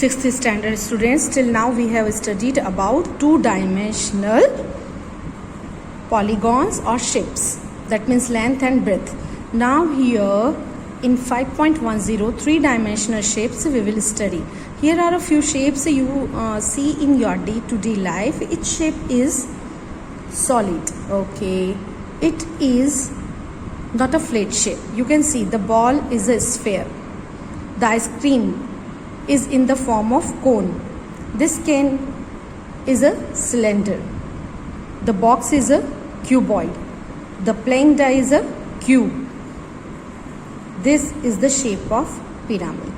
Sixth standard students, till now we have studied about two-dimensional polygons or shapes, that means length and breadth. Now here in 5.10 three-dimensional shapes we will study. Here are a few shapes you see in your day-to-day life. Each shape is solid, okay, it is not a flat shape. You can see the ball is a sphere, the ice cream is in the form of cone, this cane is a cylinder, the box is a cuboid, the playing die is a cube. This is the shape of pyramid.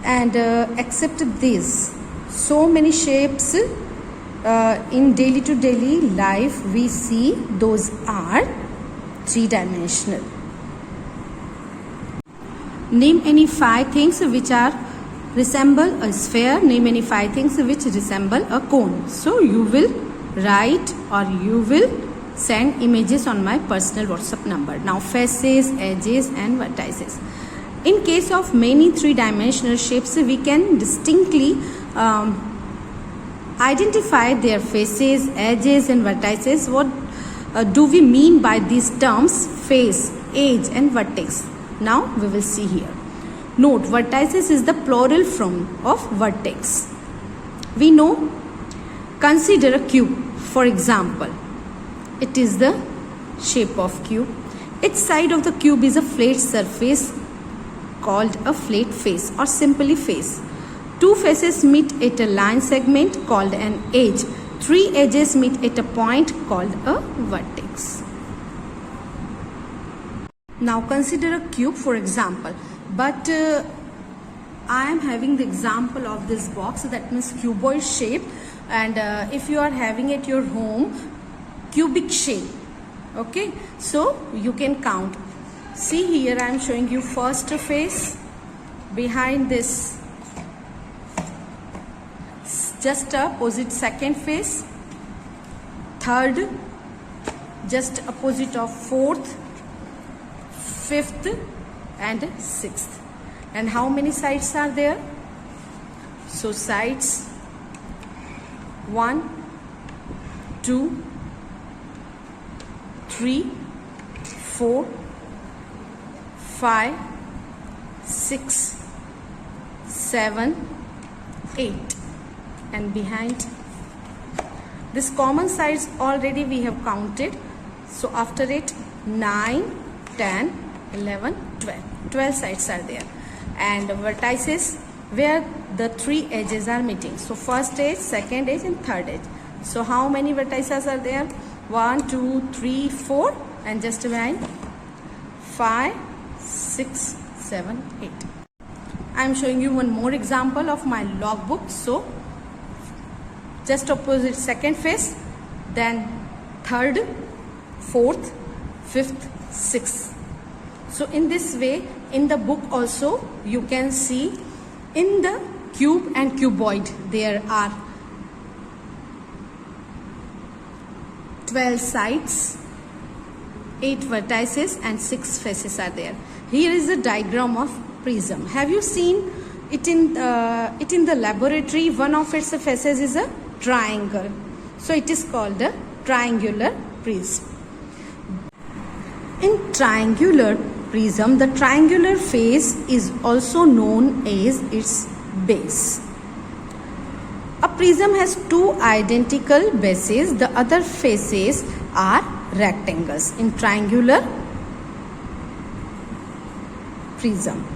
And except this, so many shapes in daily to daily life we see, those are three-dimensional. Name any 5 things which are resemble a sphere. Name any 5 things which resemble a cone. So you will write or you will send images on my personal WhatsApp number. Now faces, edges and vertices. In case of many three-dimensional shapes, we can distinctly identify their faces, edges and vertices. What do we mean by these terms face, edge and vertex? Now we will see here. Note, vertices is the plural form of vertex. We know, consider a cube. For example, it is the shape of cube. Each side of the cube is a flat surface called a flat face or simply face. 2 faces meet at a line segment called an edge. 3 edges meet at a point called a vertex. Now consider a cube for example, but I am having the example of this box, that means cuboid shape, and if you are having at your home cubic shape, okay, so you can count. See here I am showing you first face, behind this just opposite second face, third just opposite of fourth, fifth and sixth. And how many sides are there? So sides 1, 2, 3, 4, 5, 6, 7, 8, and behind this common sides already we have counted. So after it 9, 10, 11, 12 sides are there, and vertices where the 3 edges are meeting. So first edge, second edge and third edge. So how many vertices are there? 1, 2, 3, 4 and just behind 5, 6, 7, 8. I am showing you one more example of my logbook. So just opposite second face, then third, fourth, fifth, sixth. So in this way, in the book also you can see in the cube and cuboid there are 12 sides, 8 vertices and 6 faces are there. Here is a diagram of prism. Have you seen it in the laboratory? One of its faces is a triangle. So it is called a triangular prism. In triangular prism, the triangular face is also known as its base. A prism has 2 identical bases. The other faces are rectangles in triangular prism.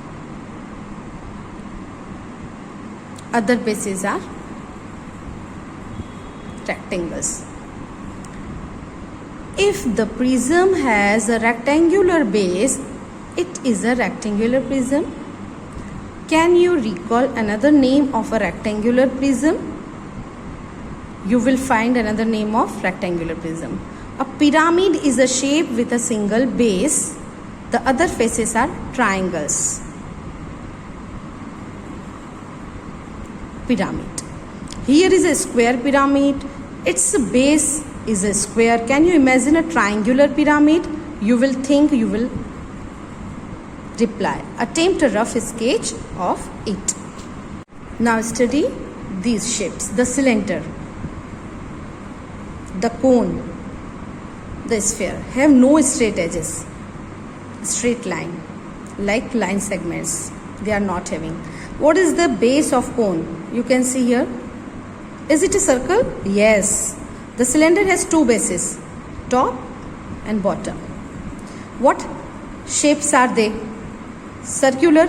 Other bases are rectangles. If the prism has a rectangular base, it is a rectangular prism. Can you recall another name of a rectangular prism? You will find another name of rectangular prism. A pyramid is a shape with a single base. The other faces are triangles. Pyramid. Here is a square pyramid. Its base is a square. Can you imagine a triangular pyramid? You will think, you will reply. Attempt a rough sketch of it. Now study these shapes: the cylinder, the cone, the sphere have no straight edges, straight line, like line segments. They are not having. What is the base of cone? You can see here. Is it a circle? Yes. The cylinder has two bases, top and bottom. What shapes are they? Circular.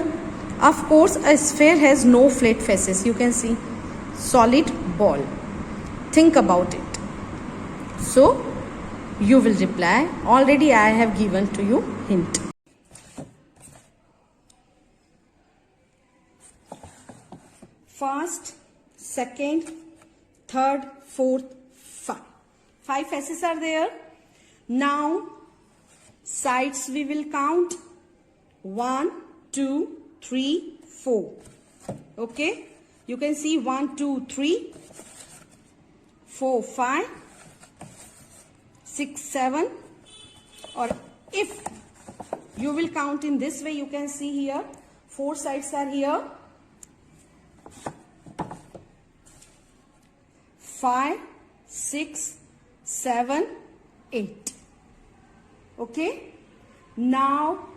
Of course, a sphere has no flat faces. You can see. Solid ball. Think about it. So, you will reply. Already I have given to you hint. First, second, third, fourth, five. Five faces are there. Now, sides we will count. 1, 2, 3, 4. Okay? You can see 1, 2, 3, 4, 5, 6, 7. Or if you will count in this way, you can see here 4 sides are here. 5, 6, 7, 8. Okay? Now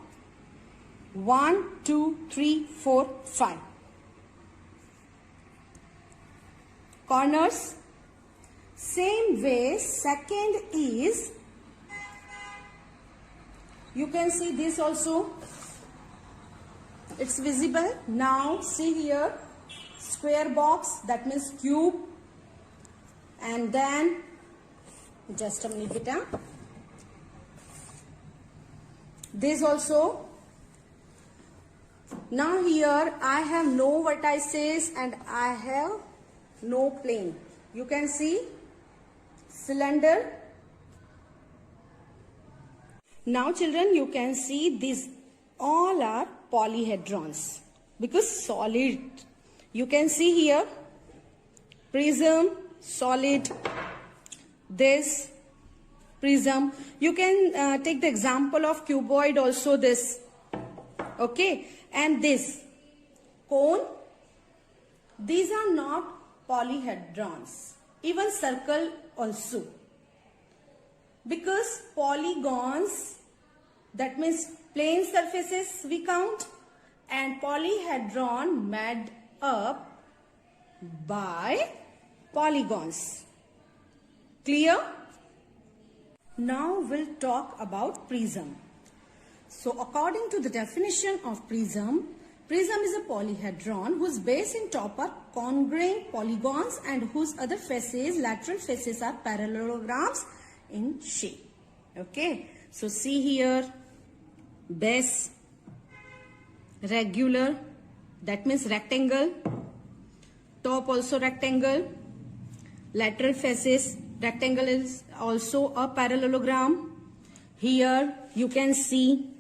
1, 2, 3, 4, 5. Corners. Same way, second is, you can see this also. It's visible. Now see here, square box, that means cube. And then, just a minute beta. This also. Now here I have no vertices and I have no plane. You can see cylinder. Now children, you can see these all are polyhedrons because solid. You can see here prism, solid, this prism. You can take the example of cuboid also, this. Okay, and this cone. These are not polyhedrons, even circle also, because polygons, that means plane surfaces we count, and polyhedron made up by polygons. Clear? Now we'll talk about prism. So according to the definition of prism, prism is a polyhedron whose base and top are congruent polygons and whose other faces, lateral faces, are parallelograms in shape. Okay, so see here, base, regular, that means rectangle, top also rectangle, lateral faces, rectangle is also a parallelogram. Here you can see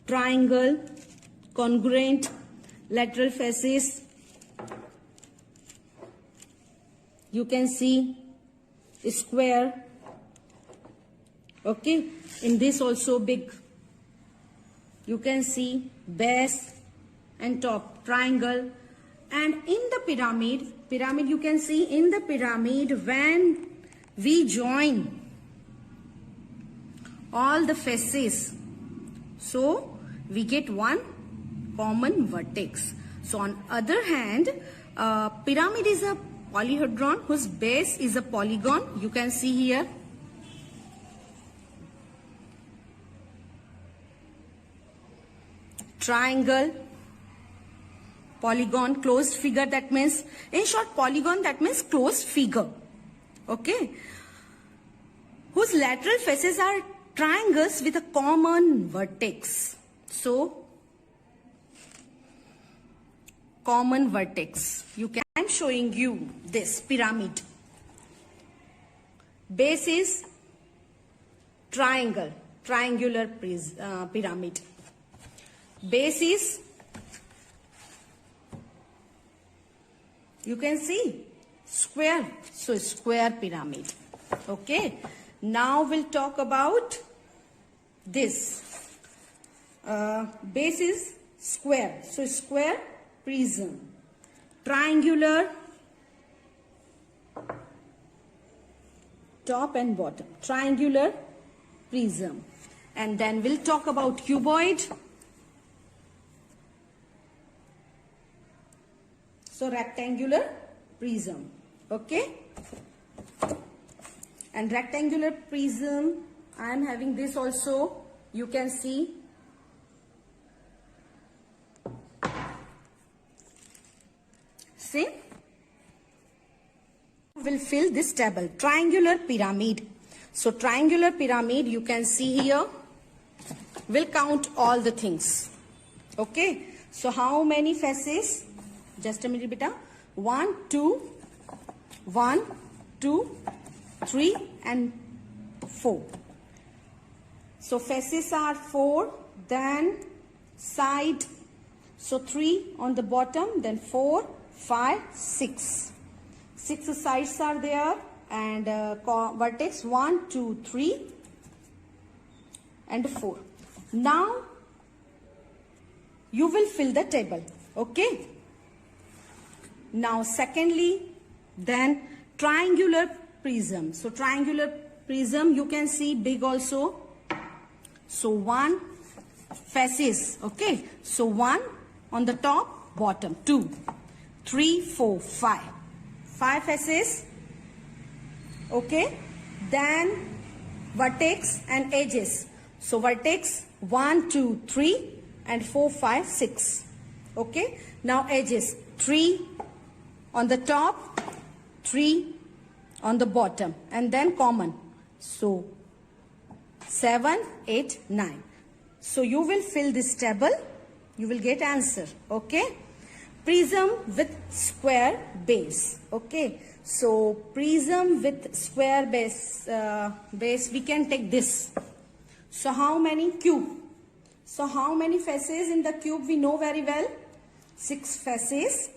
triangle, congruent, lateral faces. You can see square. Okay, in this also big. You can see base and top, triangle. And in the pyramid you can see in the pyramid, when we join all the faces, so we get one common vertex. So on other hand, pyramid is a polyhedron whose base is a polygon. You can see here. Triangle, polygon, closed figure, that means, in short, polygon, that means closed figure. Okay, whose lateral faces are triangles with a common vertex. So common vertex. I'm showing you this pyramid. Base is triangle, triangular pyramid. Base is, you can see, square, so square pyramid. Okay, now we'll talk about this. Base is square, so square prism. triangular, top and bottom, triangular prism. And then we'll talk about cuboid. So rectangular prism, okay? And rectangular prism, I am having this also, you can see. See? We'll fill this table, triangular pyramid. So triangular pyramid, you can see here. We'll count all the things. Okay. So how many faces? Just a minute, beta. 1, 2, 3 and 4. So faces are 4, then side. So 3 on the bottom, then 4, 5, 6. 6 sides are there, and vertex 1, 2, 3 and 4. Now you will fill the table, okay? Now secondly, then triangular prism. So triangular prism, you can see big also. So 1 faces, okay? So 1 on the top, bottom, 2, 3, 4, 5. 5 faces, okay? Then vertex and edges. So vertex 1, 2, 3 and 4, 5, 6. Okay? Now edges 3 on the top, 3 on the bottom, and then common. So 7, 8, 9. So you will fill this table, you will get answer. Okay? Prism with square base. Okay? So prism with square base, we can take this. So how many cube? So how many faces in the cube we know very well? 6 faces,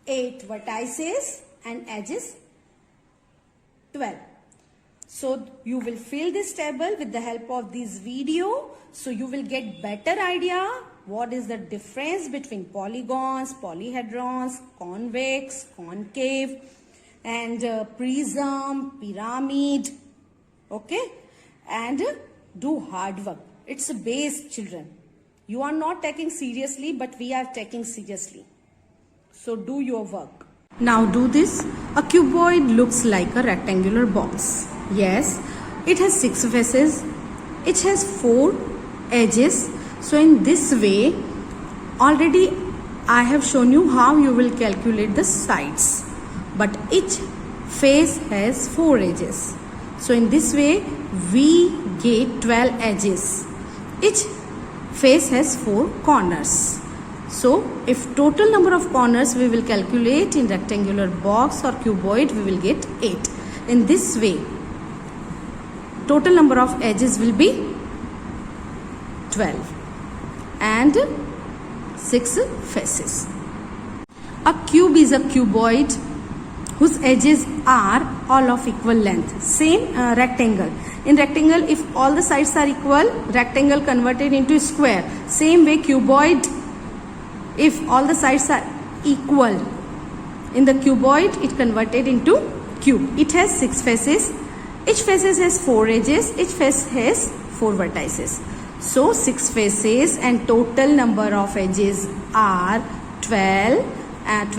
8 vertices and edges 12. So you will fill this table with the help of this video. So you will get better idea what is the difference between polygons, polyhedrons, convex, concave and prism, pyramid. Okay? And do hard work. It's a base, children. You are not taking seriously, but we are taking seriously. So do your work. Now do this. A cuboid looks like a rectangular box. Yes, it has 6 faces. It has 4 edges. So in this way, already I have shown you how you will calculate the sides. But each face has 4 edges. So in this way, we get 12 edges. Each face has 4 corners. So if total number of corners we will calculate in rectangular box or cuboid, we will get 8. In this way, total number of edges will be 12 and 6 faces. A cube is a cuboid whose edges are all of equal length. Same rectangle. In rectangle, if all the sides are equal, rectangle converted into square. Same way cuboid, if all the sides are equal, in the cuboid it converted into cube. It has 6 faces. Each faces has 4 edges. Each face has 4 vertices. So 6 faces and total number of edges are 12 and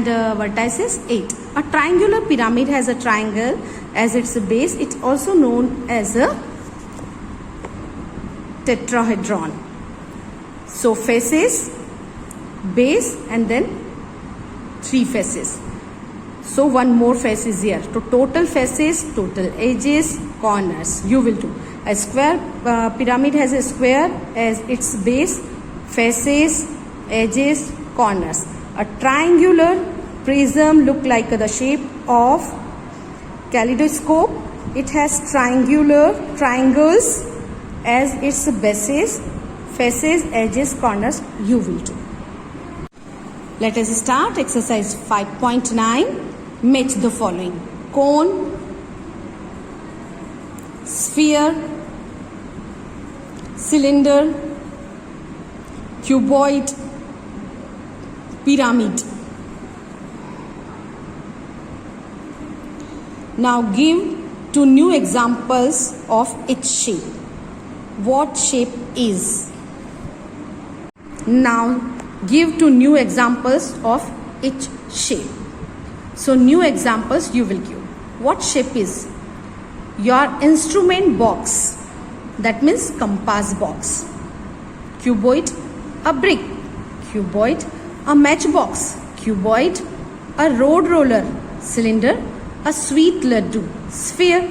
vertices 8. A triangular pyramid has a triangle as its base. It's also known as a tetrahedron. So faces, base and then 3 faces. So one more face is here. So total faces, total edges, corners you will do. A square pyramid has a square as its base, faces, edges, corners. A triangular prism look like the shape of kaleidoscope. It has triangles as its bases, faces, edges, corners you will do. Let us start exercise 5.9. Match the following: cone, sphere, cylinder, cuboid, pyramid. Now give two new examples of its shape. What shape is? Now give two new examples of its shape. So new examples you will give. What shape is? Your instrument box, that means compass box. Cuboid, a brick. Cuboid, a matchbox. Cuboid, a road roller. Cylinder, a sweet laddu. Sphere.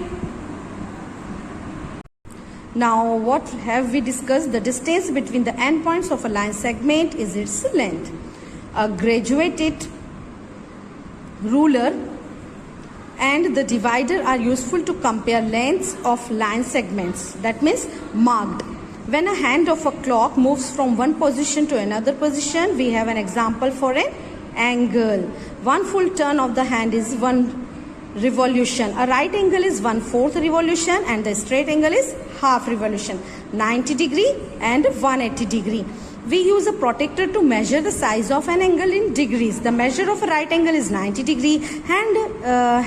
Now what have we discussed? The distance between the endpoints of a line segment is its length. A graduated ruler and the divider are useful to compare lengths of line segments, that means marked. When a hand of a clock moves from one position to another position, we have an example for an angle. One full turn of the hand is one revolution. A right angle is 1/4 revolution and the straight angle is half revolution. 90 degree and 180 degree. We use a protractor to measure the size of an angle in degrees. The measure of a right angle is 90 degree and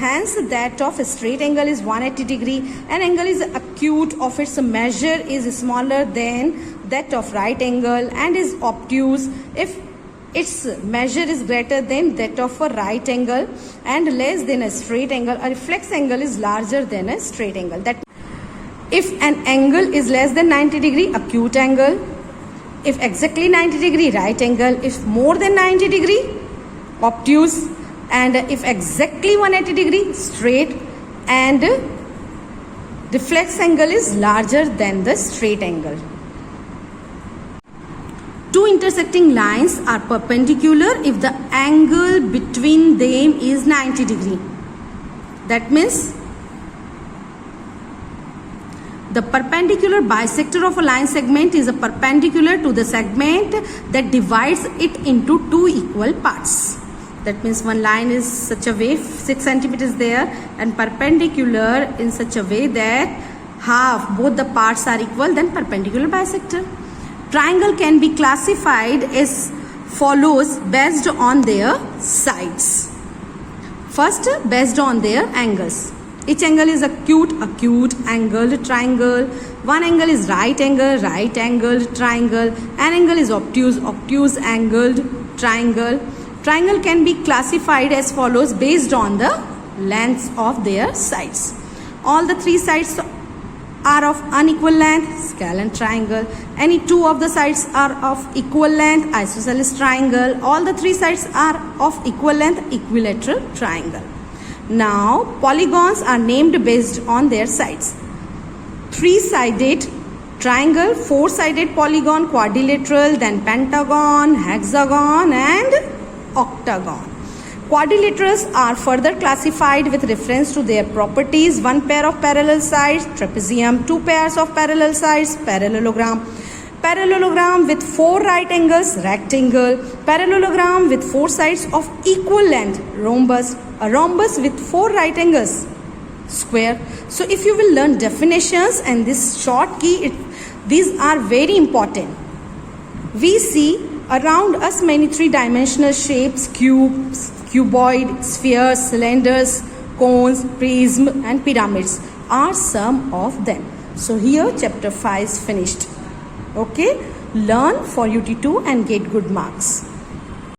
hence that of a straight angle is 180 degree. An angle is acute of its measure is smaller than that of right angle and is obtuse if its measure is greater than that of a right angle and less than a straight angle. A reflex angle is larger than a straight angle. That if an angle is less than 90 degree, acute angle. If exactly 90 degree, right angle. If more than 90 degree, obtuse. And if exactly 180 degree, straight. And reflex angle is larger than the straight angle. Two intersecting lines are perpendicular if the angle between them is 90 degree. That means the perpendicular bisector of a line segment is a perpendicular to the segment that divides it into two equal parts. That means one line is such a way 6 centimeters there and perpendicular in such a way that half both the parts are equal, then perpendicular bisector. Triangle can be classified as follows based on their sides. First, based on their angles. Each angle is acute angled triangle. One angle is right angled triangle. An angle is obtuse angled triangle. Triangle can be classified as follows based on the lengths of their sides. All the three sides are of unequal length, scalene triangle. Any two of the sides are of equal length, isosceles triangle. All the three sides are of equal length, equilateral triangle. Now polygons are named based on their sides. Three-sided triangle, four-sided polygon, quadrilateral, then pentagon, hexagon and octagon. Quadrilaterals are further classified with reference to their properties. One pair of parallel sides, trapezium. Two pairs of parallel sides, parallelogram. Parallelogram with four right angles, rectangle. Parallelogram with four sides of equal length, rhombus. A rhombus with four right angles, square. So if you will learn definitions and this short key, these are very important. We see around us many three-dimensional shapes, cubes, cuboid, spheres, cylinders, cones, prism and pyramids are some of them. So here chapter 5 is finished. Okay, learn for UT2 and get good marks.